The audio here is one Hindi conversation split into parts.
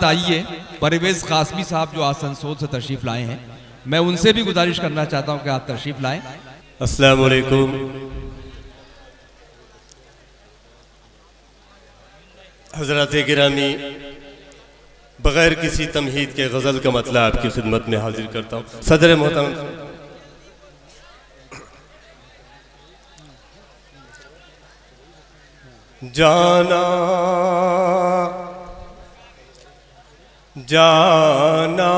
आइए परवेज कासमी साहब जो आसनसोल से तशरीफ लाए हैं, मैं उनसे भी गुजारिश करना चाहता हूं कि आप तशरीफ लाएं। अस्सलाम वालेकुम। हज़रात गिरामी, बगैर किसी तमहीद के गज़ल का मतलब आपकी खिदमत में हाजिर करता हूँ। सदर मोहतरम जाना जाना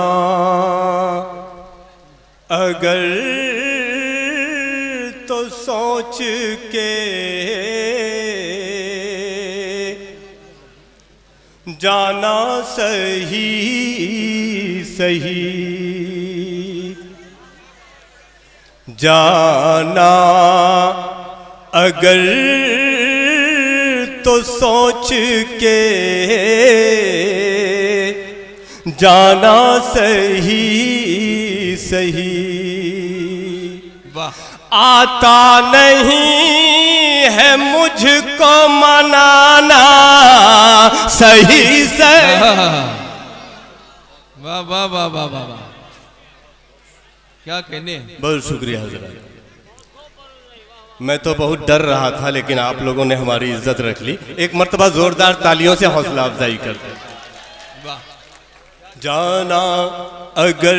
अगर तो सोच के जाना सही सही, जाना अगर तो सोच के जाना सही सही। वाह। आता नहीं है मुझको मनाना सही सही। वाह वाह वाह वाह वाह वाह, क्या कहने। बहुत शुक्रिया हज़रात। मैं तो बहुत डर रहा था, लेकिन आप लोगों ने हमारी इज्जत रख ली। एक मर्तबा जोरदार तालियों से हौसला अफजाई करते। वाह। जाना अगर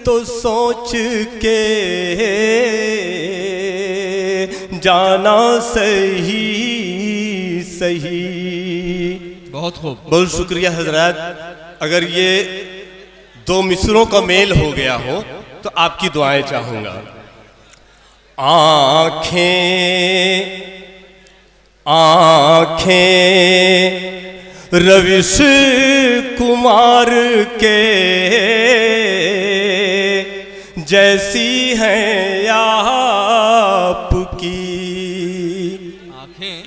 तो सोच के जाना सही सही। बहुत खूब, बहुत शुक्रिया हजरत। अगर ये दो मिसरों का मेल हो गया हो तो आपकी दुआएं चाहूंगा। आँखें आँखें रविश कुमार के जैसी हैं आपकी आंखें।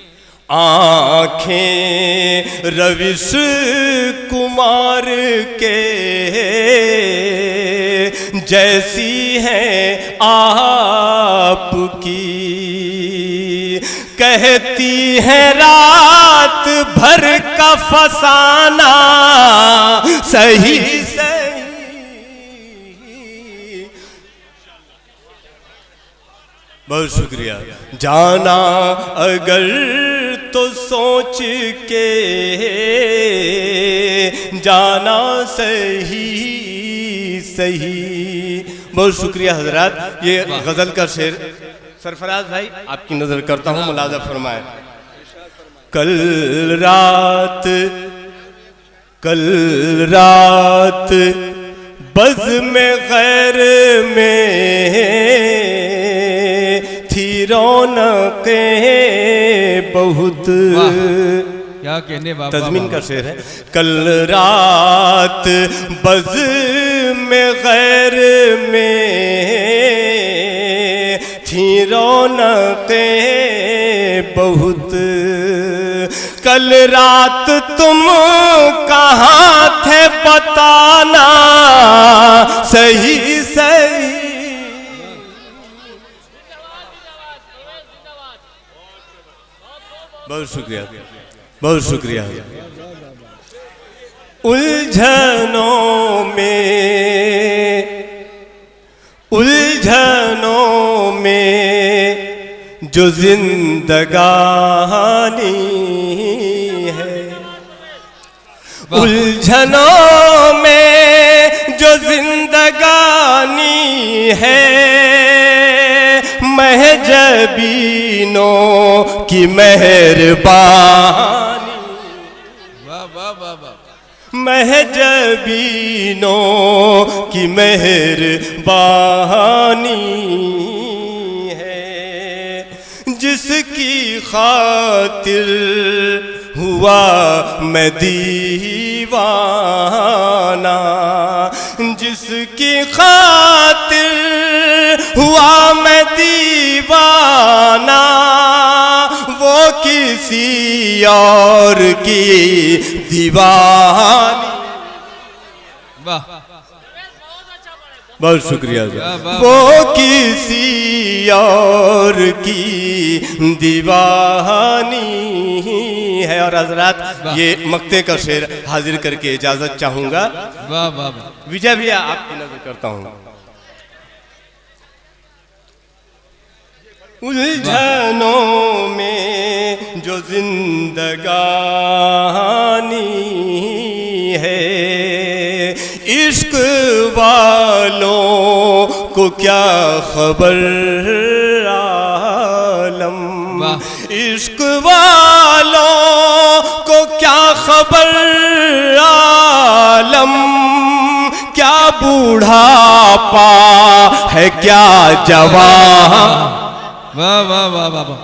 आँखें रविश कुमार के जैसी हैं आपकी। कहती है रात भर का फसाना सही सही। बहुत शुक्रिया। जाना अगर तो सोच के जाना सही सही। बहुत शुक्रिया हजरात। ये गजल का शेर सरफराज भाई आपकी नजर करता हूँ, मुलाजा फरमाए। कल रात बज़ में गैर में थी रौनक़ें बहुत। क्या कहने बाबा। तज़मीन का शेर है। कल रात बज़ में गैर में थी रौनक़ें बहुत। कल रात तुम कहाँ थे बताना सही सही। बहुत शुक्रिया, बहुत शुक्रिया। उलझनों में जो जिंदगानी है, उलझनों में जो जिंदगानी है, महजबीनों की मेहरबानी। वाह वाह वाह वाह। महजबीनों की मेहरबानी है, जिसकी खातिर हुआ मैं दीवाना, जिसकी खातिर हुआ मैं दीवाना, वो किसी और की दीवानी। वाह, बहुत शुक्रिया। वो किसी और की दीवानी है। और हजरात ये मक्ते का शेर हाजिर करके इजाजत चाहूंगा। वाह वाह वाह। विजय भैया आपकी नजर करता हूँ। उलझनों में जो जिंदगानी है, इश्क वालों को क्या खबर आलम, इश्क वालों को क्या खबर आलम, क्या बूढ़ापा है क्या जवान। वाह वाह वाह वाह वाह।